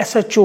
SHO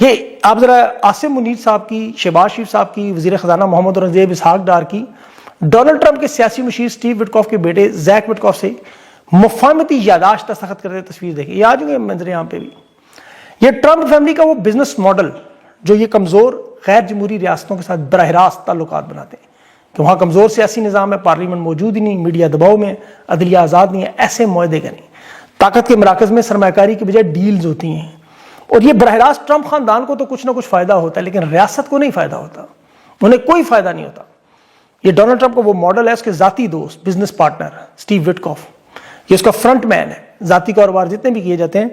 یہ آپ ذرا عاصم منیر صاحب کی، شہباز شریف صاحب کی، وزیر خزانہ محمد اورنگزیب اسحاق ڈار کی، ڈونلڈ ٹرمپ کے سیاسی مشیر سٹیو وٹکاف کے بیٹے زیک وٹکاف سے مفاہمتی یادداشت دستخط کرتے تصویر دیکھیں، یہ آ جائیں گے منظر یہاں پہ بھی. یہ ٹرمپ فیملی کا وہ بزنس ماڈل جو یہ کمزور غیر جمہوری ریاستوں کے ساتھ براہ راست تعلقات بناتے ہیں کہ وہاں کمزور سیاسی نظام ہے، پارلیمنٹ موجود ہی نہیں، میڈیا دباؤ میں، عدلیہ آزاد نہیں ہے، ایسے معاہدے کا نہیں. طاقت کے مراکز میں سرمایہ کاری کی بجائے ڈیلز ہوتی ہیں، اور یہ براہ راست ٹرمپ خاندان کو تو کچھ نہ کچھ فائدہ ہوتا ہے لیکن ریاست کو نہیں فائدہ ہوتا، انہیں کوئی فائدہ نہیں ہوتا. یہ ڈونلڈ ٹرمپ کا وہ ماڈل ہے، اس کے ذاتی دوست بزنس پارٹنر سٹیو وٹکاف، یہ اس کا فرنٹ مین ہے. ذاتی کاروبار جتنے بھی کیے جاتے ہیں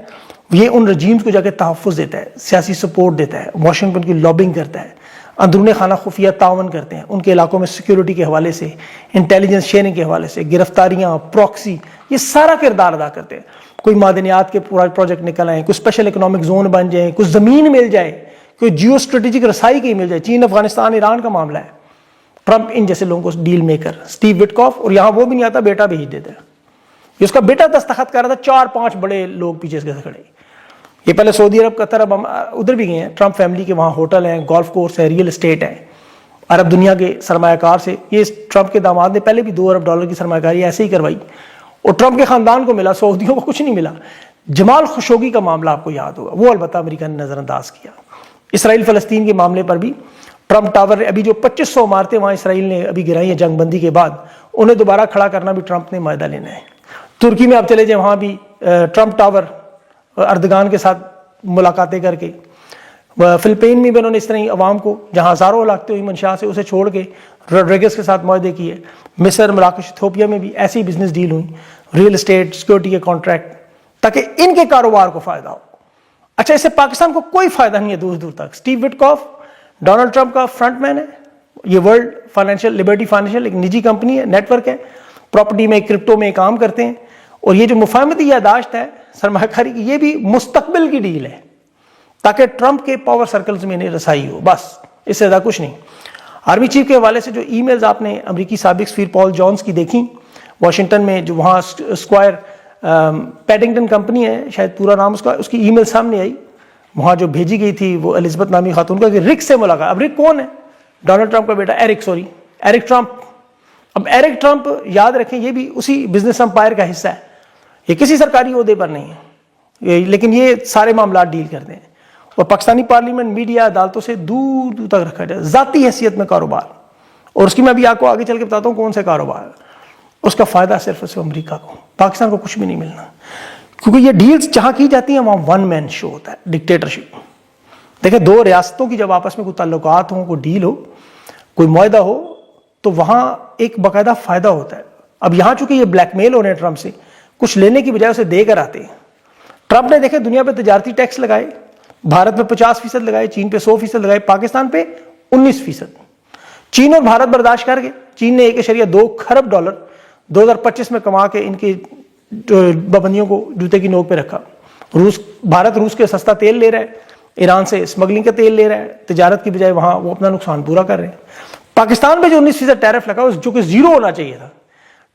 یہ ان رجیمز کو جا کے تحفظ دیتا ہے، سیاسی سپورٹ دیتا ہے، واشنگٹن کی لابنگ کرتا ہے، اندرون خانہ خفیہ تعاون کرتے ہیں ان کے علاقوں میں سیکیورٹی کے حوالے سے، انٹیلیجنس شیئرنگ کے حوالے سے، گرفتاریاں، پراکسی، یہ سارا کردار ادا کرتے ہیں. کوئی معدنیات کے پروجیکٹ نکل آئیں، کوئی اسپیشل اکنامک زون بن جائیں، کوئی زمین مل جائے، کوئی جیو اسٹریٹجک رسائی کی مل جائے. چین، افغانستان، ایران کا معاملہ ہے، ٹرمپ ان جیسے لوگوں کو ڈیل میکر سٹیو وٹکاف، اور یہاں وہ بھی نہیں آتا، بیٹا بھیج دیتا ہے. یہ اس کا بیٹا دستخط کر رہا تھا، 4-5 بڑے لوگ پیچھے سے کھڑے. یہ پہلے سعودی عرب، قطر، اب ہم ادھر بھی گئے ہیں. ٹرمپ فیملی کے وہاں ہوٹل ہیں، گولف کورس ہے، ریئل اسٹیٹ ہے. عرب دنیا کے سرمایہ کار سے یہ ٹرمپ کے داماد نے پہلے بھی $2 ارب کی سرمایہ کاری ایسے ہی کروائی، اور ٹرمپ کے خاندان کو ملا، سعودیوں کو کچھ نہیں ملا. جمال خشوگی کا معاملہ آپ کو یاد ہوگا، وہ البتہ امریکہ نے نظر انداز کیا. اسرائیل فلسطین کے معاملے پر بھی ٹرمپ ٹاور، ابھی جو 2500 عمارتیں وہاں اسرائیل نے ابھی گرائی ہیں جنگ بندی کے بعد، انہیں دوبارہ کھڑا کرنا بھی ٹرمپ نے معاہدہ لینا ہے. ترکی میں آپ چلے جائیں، وہاں بھی ٹرمپ ٹاور اردگان کے ساتھ ملاقاتیں کر کے. فلپین میں بھی انہوں نے اس طرح ہی عوام کو جہاں ہزاروں ہلاکتیں ہوئی منشا سے، اسے چھوڑ کے روڈریگز کے ساتھ معاہدے کیے. مصر، مراکش، ایتھوپیا میں بھی ایسی بزنس ڈیل ہوئی، ریئل اسٹیٹ، سیکورٹی کے کانٹریکٹ، تاکہ ان کے کاروبار کو فائدہ ہو. اچھا، اس سے پاکستان کو کوئی فائدہ نہیں ہے دور دور تک. سٹیو وٹکاف ڈونلڈ ٹرمپ کا فرنٹ مین ہے. یہ ورلڈ فائنینشیل لبرٹی فائنینشیل ایک نجی کمپنی ہے، نیٹ ورک ہے، پراپرٹی میں، کرپٹو میں کام کرتے ہیں. اور یہ جو مفاہمتی یادداشت ہے سرمایہ کاری کی، یہ بھی مستقبل کی ڈیل ہے تاکہ ٹرمپ کے پاور سرکلز میں انہیں رسائی ہو، بس اس سے زیادہ کچھ نہیں. آرمی چیف کے حوالے سے جو ای میلز آپ نے امریکی سابق سفیر پال جونز کی دیکھی واشنگٹن میں، جو وہاں اسکوائر پیڈنگٹن کمپنی ہے شاید پورا نام اس کا، اس کی ای میل سامنے آئی، وہاں جو بھیجی گئی تھی وہ الزبتھ نامی خاتون کا، کہ رک سے ملاقات. اب رک کون ہے؟ ڈونلڈ ٹرمپ کا بیٹا ایرک ٹرمپ. اب ایرک ٹرمپ یاد رکھیں یہ بھی اسی بزنس امپائر کا حصہ ہے، یہ کسی سرکاری عہدے پر نہیں ہے، لیکن یہ سارے معاملات ڈیل کرتے ہیں. اور پاکستانی پارلیمنٹ، میڈیا، عدالتوں سے دور دور تک رکھا جائے. ذاتی حیثیت میں کاروبار، اور اس کی میں بھی آپ کو آگے چل کے بتاتا ہوں کون سے کاروبار ہے، اس کا فائدہ صرف امریکہ کو، پاکستان کو کچھ بھی نہیں ملنا. کیونکہ یہ ڈیلز جہاں کی جاتی ہیں وہاں ون مین شو ہوتا ہے، ڈکٹیٹرشپ. دیکھیں، دو ریاستوں کی جب آپس میں کوئی تعلقات ہوں، کوئی ڈیل ہو، کوئی معاہدہ ہو، تو وہاں ایک باقاعدہ فائدہ ہوتا ہے. اب یہاں چونکہ یہ بلیک میل ہو رہے ہیں ٹرمپ سے، کچھ لینے کی بجائے اسے دے کر آتے ہیں. ٹرمپ نے دیکھیں دنیا پہ تجارتی ٹیکس لگائے، بھارت پہ 50% لگائے، چین پہ 100% لگائے، پاکستان پہ 19%. چین اور بھارت برداشت کر گئے. چین نے $1.2 کھرب 2025 میں کما کے ان کی پابندیوں کو جوتے کی نوک پہ رکھا. بھارت روس کے سستا تیل لے رہا ہے، ایران سے اسمگلنگ کا تیل لے رہا ہے، تجارت کی بجائے وہاں وہ اپنا نقصان پورا کر رہے ہیں. پاکستان پہ جو 19% ٹیرف لگا جو کہ 0 ہونا چاہیے تھا،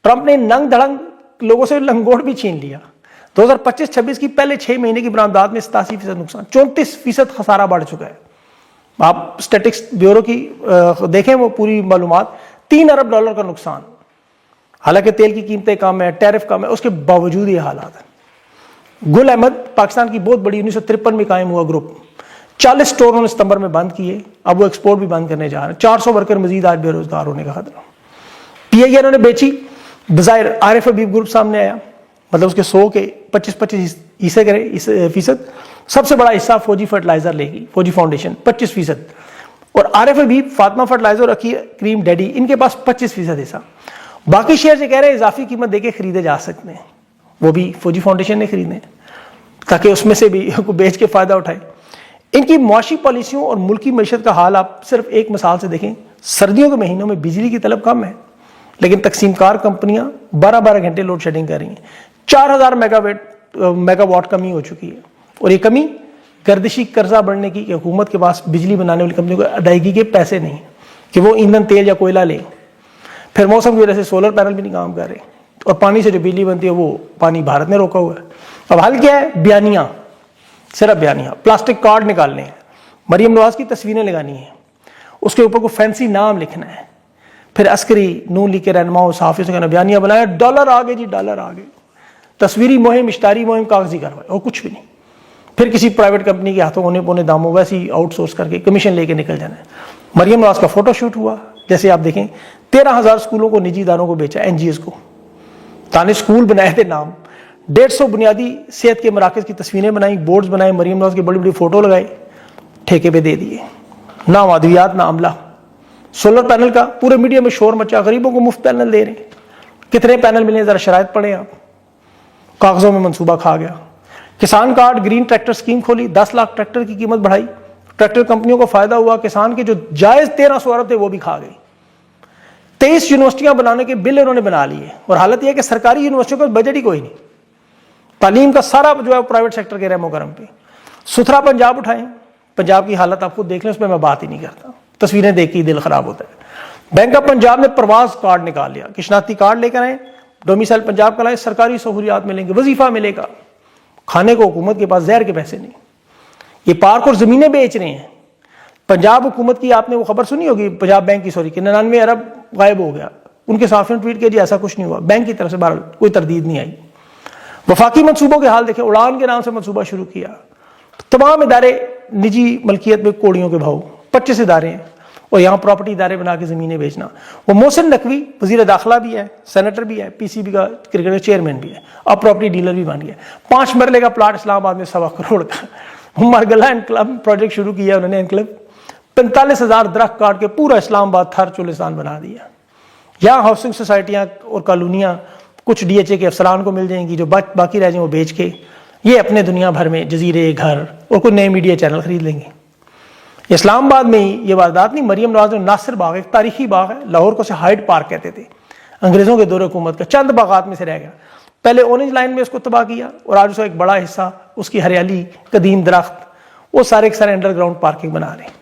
ٹرمپ نے ننگ دھڑنگ لوگوں سے لنگوٹ بھی چھین لیا. 2025-26 کی پہلے 6 مہینے کی برآمدات میں 87% نقصان، 34% خسارہ بڑھ چکا ہے. آپ اسٹیٹکس بیورو کی دیکھیں وہ پوری معلومات، $3 ارب کا نقصان. حالانکہ تیل کی قیمتیں کم ہیں، ٹیرف کم ہے، اس کے باوجود یہ حالات ہیں. گل احمد پاکستان کی بہت بڑی 1953 میں قائم ہوا گروپ، 40 اسٹور انہوں نے ستمبر میں بند کیے، اب وہ ایکسپورٹ بھی بند کرنے جا رہے ہیں. 400 ورکر مزید آج بے روزگار ہونے کا خطرہ. پی آئی انہوں نے بیچی، بظاہر عارف حبیب گروپ سامنے آیا، مطلب اس کے 100 کے 25 حصے کرے فیصد. سب سے بڑا حصہ فوجی فرٹیلائزر لے گی، فوجی فاؤنڈیشن 25%، اور عارف حبیب، فاطمہ فرٹیلائزر اور کریم ڈیڈی، ان کے پاس 25% حصہ. باقی شیئر سے کہہ رہے ہیں اضافی قیمت دے کے خریدے جا سکتے ہیں، وہ بھی فوجی فاؤنڈیشن نے خریدنے تاکہ اس میں سے بھی بیچ کے فائدہ اٹھائے. ان کی معاشی پالیسیوں اور ملکی معیشت کا حال آپ صرف ایک مثال سے دیکھیں. سردیوں کے مہینوں میں بجلی کی طلب کم ہے، لیکن تقسیم کار کمپنیاں 12 گھنٹے لوڈ شیڈنگ کر رہی ہیں. 4000 میگا واٹ کمی ہو چکی ہے، اور یہ کمی گردشی قرضہ بڑھنے کی کہ حکومت کے پاس بجلی بنانے والی کمپنیوں کو ادائیگی کے پیسے نہیں کہ وہ ایندھن، تیل یا کوئلہ لیں. پھر موسم کی وجہ سے سولر پینل بھی نہیں کام کر رہے، اور پانی سے جو بجلی بنتی ہے وہ پانی بھارت نے روکا ہوا ہے. اب حل کیا ہے؟ بیانیاں، صرف بیانیاں، پلاسٹک کارڈ نکالنے ہیں. مریم نواز کی تصویریں لگانی ہیں, اس کے اوپر کوئی فینسی نام لکھنا ہے, پھر عسکری نون لیگ کے رہنماؤں صحافیوں سے کہنا بیانیہ بنایا, ڈالر آ گئے جی ڈالر آ گئے, تصویری مہم, اشتہاری مہم, کاغذی کارروائی اور کچھ بھی نہیں. پھر کسی پرائیویٹ کمپنی کے ہاتھوں ہونے پونے داموں ویسے ہی آؤٹ سورس کر کے کمیشن لے کے نکل جانا ہے. مریم نواز کا فوٹو شوٹ ہوا, جیسے آپ دیکھیں 13,000 اسکولوں کو نجی اداروں کو بیچا, این جی ایس کو, تانے اسکول بنائے تھے نام, 150 بنیادی صحت کے مراکز کی تصویریں بنائیں, بورڈز بنائے, مریم نواز کی بڑی بڑی فوٹو لگائے, ٹھیکے پہ دے دیے. نہ ادویات نہ عملہ. سولر پینل کا پورے میڈیا میں شور مچا, غریبوں کو مفت پینل دے رہے ہیں. کتنے پینل ملے ذرا شرائط پڑھیں آپ. کاغذوں میں منصوبہ کھا گیا. کسان کارڈ گرین ٹریکٹر سکیم کھولی, 10 لاکھ ٹریکٹر کی قیمت بڑھائی, ٹریکٹر کمپنیوں کو فائدہ ہوا, کسان کے جو جائز 1300 ارب تھے وہ بھی کھا گئی. 23 یونیورسٹیاں بنانے کے بل انہوں نے بنا لیے, اور حالت یہ ہے کہ سرکاری یونیورسٹیوں کا بجٹ ہی کوئی نہیں. تعلیم کا سارا جو ہے پرائیویٹ سیکٹر کے رحم و کرم پہ. ستھرا پنجاب اٹھائیں, پنجاب کی حالت آپ خود دیکھ لیں, اس پہ میں بات ہی نہیں کرتا, تصویریں دیکھ کے دل خراب ہوتا ہے. بینک آف پنجاب نے پرواز کارڈ نکال لیا, کہ شناختی کارڈ لے کر آئیں, ڈومیسائل پنجاب کا لائیں, سرکاری سہولیات ملیں گے, وظیفہ ملے گا. کھانے کو حکومت کے پاس زہر کے پیسے نہیں. یہ پارک اور زمینیں بیچ رہے ہیں. پنجاب حکومت کی آپ نے وہ خبر سنی ہوگی, پنجاب بینک کی سوری, کہ 99 ارب غائب ہو گیا. ان کے صحافیوں نے ٹویٹ کیا جی ایسا کچھ نہیں ہوا, بینک کی طرف سے بہرحال کوئی تردید نہیں آئی. وفاقی منصوبوں کے حال دیکھیں, اڑان کے نام سے منصوبہ شروع کیا, تمام ادارے نجی ملکیت میں کوڑیوں کے بھاؤ, 25 ادارے ہیں, اور یہاں پراپرٹی ادارے بنا کے زمینیں بیچنا. وہ محسن نقوی وزیر داخلہ بھی ہے, سینیٹر بھی ہے, پی سی بی کا کرکٹ چیئرمین بھی ہے, اور پراپرٹی ڈیلر بھی بن گیا. 5 مرلے کا پلاٹ اسلام آباد میں 1.25 کروڑ کا. مرگلہ انقلاب پروجیکٹ شروع کیا انہوں نے, انقلاب 45,000 درخت کاٹ کے پورا اسلام آباد تھر چولستان بنا دیا. یہاں ہاؤسنگ سوسائٹیاں اور کالونیاں کچھ ڈی ایچ اے کے افسران کو مل جائیں گی, جو باقی رہ جائیں وہ بیچ کے یہ اپنے دنیا بھر میں جزیرے, گھر اور کوئی نئے میڈیا چینل خرید لیں گے. اسلام آباد میں ہی یہ واردات نہیں, مریم نواز نے ناصر باغ, ایک تاریخی باغ ہے, لاہور کو سے ہائیڈ پارک کہتے تھے, انگریزوں کے دور حکومت کا, چند باغات میں سے رہ گیا. پہلے اورنج لائن میں اس کو تباہ کیا, اور آج اس کا ایک بڑا حصہ, اس کی ہریالی, قدیم درخت, وہ سارے کے سارے انڈر گراؤنڈ پارکنگ بنا رہے ہیں.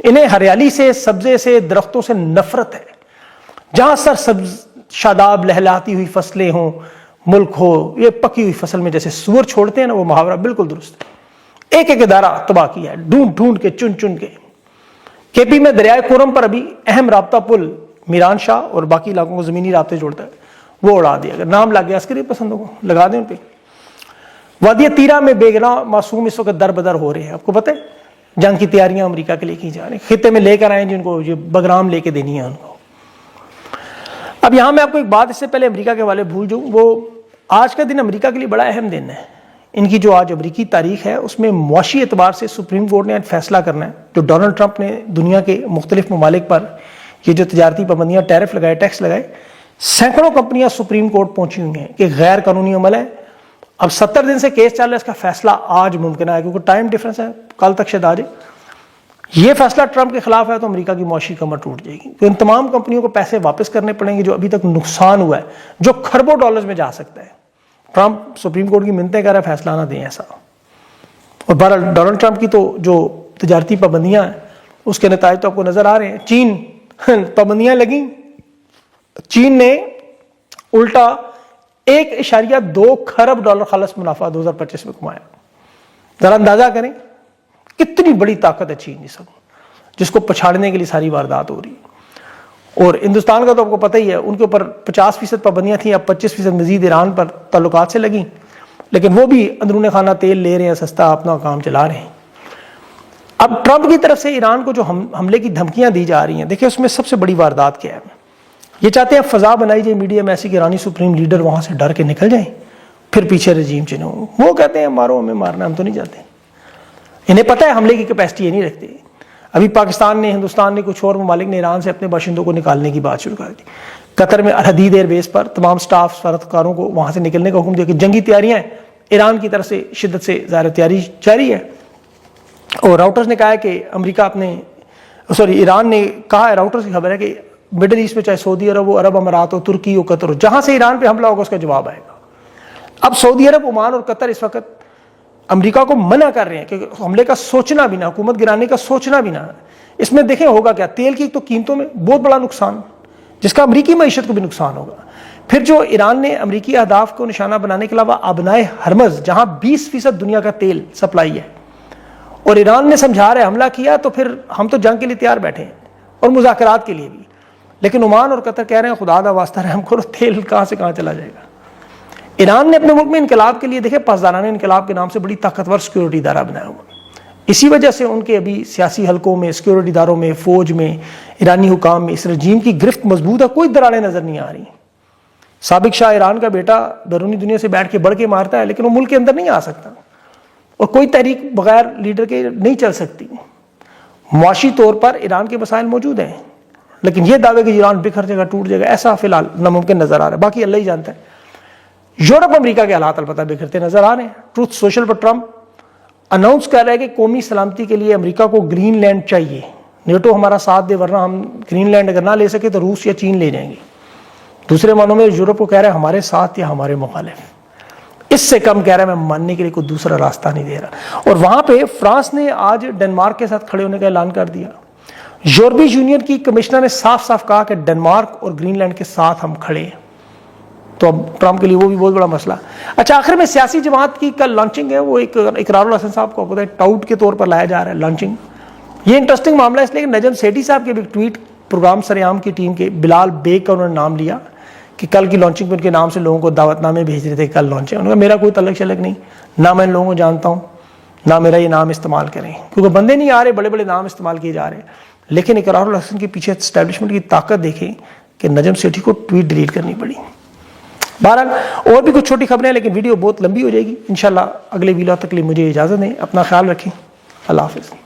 انہیں ہریالی سے, سبزے سے, درختوں سے نفرت ہے. جہاں سر سبز شاداب لہلاتی ہوئی فصلیں ہوں, ملک ہو, یہ پکی ہوئی فصل میں جیسے سور چھوڑتے ہیں نا, وہ محاورہ بالکل درست ہے. ایک ایک ادارہ تباہ کیا ہے, ڈھونڈ ڈھونڈ کے, چن چن کے. کے پی میں دریائے کورم پر ابھی اہم رابطہ پل میران شاہ اور باقی علاقوں کو زمینی رابطے جوڑتا ہے, وہ اڑا دیا. اگر نام لگ گیا عسکری پسندوں کو, لگا دیں ان پہ. وادی تیرہ میں بے گناہ معصوم اس وقت در بدر ہو رہے ہیں. آپ کو پتہ ہے جنگ کی تیاریاں امریکہ کے لیے کی جا رہی ہیں, خطے میں لے کر آئے جن کو یہ بگرام لے کے دینی ہے ان کو. اب یہاں میں آپ کو ایک بات اس سے پہلے امریکہ کے والے بھول جاؤں, وہ آج کا دن امریکہ کے لیے بڑا اہم دن ہے. ان کی جو آج امریکی تاریخ ہے اس میں معاشی اعتبار سے سپریم کورٹ نے آج فیصلہ کرنا ہے. جو ڈونلڈ ٹرمپ نے دنیا کے مختلف ممالک پر یہ جو تجارتی پابندیاں, ٹیرف لگائے, ٹیکس لگائے, سینکڑوں کمپنیاں سپریم کورٹ پہنچی ہوئی ہیں کہ غیر قانونی عمل ہے. اب 70 دن سے کیس چل رہا ہے, اس کا فیصلہ آج ممکن ہے کیونکہ ٹائم ڈیفرنس ہے, کل تک شاید آ جائے. یہ فیصلہ ٹرمپ کے خلاف ہے تو امریکہ کی معاشی کمر ٹوٹ جائے گی. تو ان تمام کمپنیوں کو پیسے واپس کرنے پڑیں گے جو ابھی تک نقصان ہوا ہے, جو کھربوں ڈالرز میں جا سکتا ہے. ٹرمپ سپریم کورٹ کی منتیں کر رہا ہے فیصلہ نہ دیں ایسا. اور بہرحال ڈونلڈ ٹرمپ کی تو جو تجارتی پابندیاں ہیں اس کے نتائج تو آپ کو نظر آ رہے ہیں. چین پابندیاں لگیں, چین نے الٹا 1.2 کھرب ڈالر خالص منافع 2025 میں کمایا. ذرا اندازہ کریں کتنی بڑی طاقت ہے چین کی, سب جس کو پچھاڑنے کے لیے ساری واردات ہو رہی ہے. اور ہندوستان کا تو آپ کو پتہ ہی ہے, ان کے اوپر 50% پابندیاں تھیں, اب 25% مزید ایران پر تعلقات سے لگیں, لیکن وہ بھی اندرون خانہ تیل لے رہے ہیں سستا, اپنا کام چلا رہے ہیں. اب ٹرمپ کی طرف سے ایران کو جو حملے کی دھمکیاں دی جا رہی ہیں, دیکھیں اس میں سب سے بڑی واردات کیا ہے. یہ چاہتے ہیں فضا بنائی جائے میڈیا میں ایسی کہ ایرانی سپریم لیڈر وہاں سے ڈر کے نکل جائیں, پھر پیچھے رجیم چینج ہو. وہ کہتے ہیں مارو ہمیں مارنا, ہم تو نہیں جاتے. انہیں پتہ ہے حملے کی کیپیسٹی یہ نہیں رکھتے. ابھی پاکستان نے, ہندوستان نے, کچھ اور ممالک نے ایران سے اپنے باشندوں کو نکالنے کی بات شروع کر دی. قطر میں الحدید ایئر بیس پر تمام سٹاف سفارتکاروں کو وہاں سے نکلنے کا حکم دیا کہ جنگی تیاریاں ہیں. ایران کی طرف سے شدت سے ظاہر تیاری جاری ہے. اور راؤٹرز نے کہا ہے کہ امریکہ ایران نے کہا ہے, راؤٹرز کی خبر ہے کہ مڈل ایسٹ میں چاہے سعودی عرب ہو, عرب امارات ہو, ترکی ہو, قطر ہو, جہاں سے ایران پہ حملہ ہوگا اس کا جواب آئے گا. اب سعودی عرب, عمان اور قطر اس وقت امریکہ کو منع کر رہے ہیں کہ حملے کا سوچنا بھی نہ, حکومت گرانے کا سوچنا بھی نہ. اس میں دیکھیں ہوگا کیا, تیل کی تو قیمتوں میں بہت بڑا نقصان, جس کا امریکی معیشت کو بھی نقصان ہوگا. پھر جو ایران نے امریکی اہداف کو نشانہ بنانے کے علاوہ ابنائے ہرمز, جہاں 20% دنیا کا تیل سپلائی ہے, اور ایران نے سمجھا رہے حملہ کیا تو پھر ہم تو جنگ کے لیے تیار بیٹھے ہیں اور مذاکرات کے لیے بھی، لیکن عمان اور قطر کہہ رہے ہیں خدا دا واسطہ رحم کرو، تیل کہاں سے کہاں چلا جائے گا۔ ایران نے اپنے ملک میں انقلاب کے لیے دیکھے پاسداران انقلاب کے نام سے بڑی طاقتور سیکورٹی ادارہ بنایا ہوا، اسی وجہ سے ان کے ابھی سیاسی حلقوں میں، سیکورٹی اداروں میں، فوج میں، ایرانی حکام میں اس رجیم کی گرفت مضبوط ہے، کوئی دراڑیں نظر نہیں آ رہی۔ سابق شاہ ایران کا بیٹا بیرونی دنیا سے بیٹھ کے بڑھ کے مارتا ہے، لیکن وہ ملک کے اندر نہیں آ سکتا، اور کوئی تحریک بغیر لیڈر کے نہیں چل سکتی۔ معاشی طور پر ایران کے مسائل موجود ہیں، لیکن یہ دعوے کہ ایران بکھر جائے گا، ٹوٹ جائے گا، ایسا فی الحال ناممکن نظر آ رہا ہے، باقی اللہ ہی جانتا ہے۔ یورپ امریکہ کے حالات البتہ بکھرتے نظر آ رہے ہیں۔ ٹروتھ سوشل پر ٹرمپ اناؤنس کر رہا ہے کہ قومی سلامتی کے لیے امریکہ کو گرین لینڈ چاہیے، نیٹو ہمارا ساتھ دے، ورنہ ہم گرین لینڈ اگر نہ لے سکے تو روس یا چین لے جائیں گے۔ دوسرے معنوں میں یورپ کو کہہ رہا ہے ہمارے ساتھ یا ہمارے مخالف، اس سے کم کہہ رہا ہے میں ماننے کے لیے کوئی دوسرا راستہ نہیں دے رہا۔ اور وہاں پہ فرانس نے آج ڈنمارک کے ساتھ کھڑے ہونے کا اعلان کر دیا۔ یورپی یونین کی کمشنر نے صاف صاف کہا کہ ڈنمارک اور گرین لینڈ کے ساتھ ہم کھڑے ہیں، تو اب ٹرمپ کے لیے وہ بھی بہت بڑا مسئلہ۔ اچھا، آخر میں سیاسی جماعت کی کل لانچنگ ہے، وہ ایک اقرار الحسن صاحب کو پتہ ہے ٹاؤٹ کے طور پر لایا جا رہا ہے لانچنگ۔ یہ انٹرسٹنگ معاملہ ہے اس لیے کہ نجم سیٹھی صاحب کے بھی ایک ٹویٹ پروگرام سریام کی ٹیم کے بلال بیگ کا انہوں نے نام لیا کہ کل کی لانچنگ پہ ان کے نام سے لوگوں کو دعوت نامے بھیج رہے تھے، کل لانچ ہے۔ انہوں نے کہا میرا کوئی تعلق شلق نہیں، نہ میں ان لوگوں کو جانتا ہوں، نہ میرا یہ نام استعمال کریں، کیونکہ بندے نہیں آ رہے، بڑے بڑے نام استعمال کیے جا رہے ہیں۔ لیکن اقرار الحسن کے پیچھے اسٹیبلشمنٹ کی طاقت دیکھیں کہ نجم سیٹھی کو ٹویٹ ڈیلیٹ کرنی پڑی۔ بہرحال اور بھی کچھ چھوٹی خبریں ہیں، لیکن ویڈیو بہت لمبی ہو جائے گی، انشاءاللہ اگلے ویلاگ تک کے لیے مجھے اجازت دیں، اپنا خیال رکھیں، اللہ حافظ۔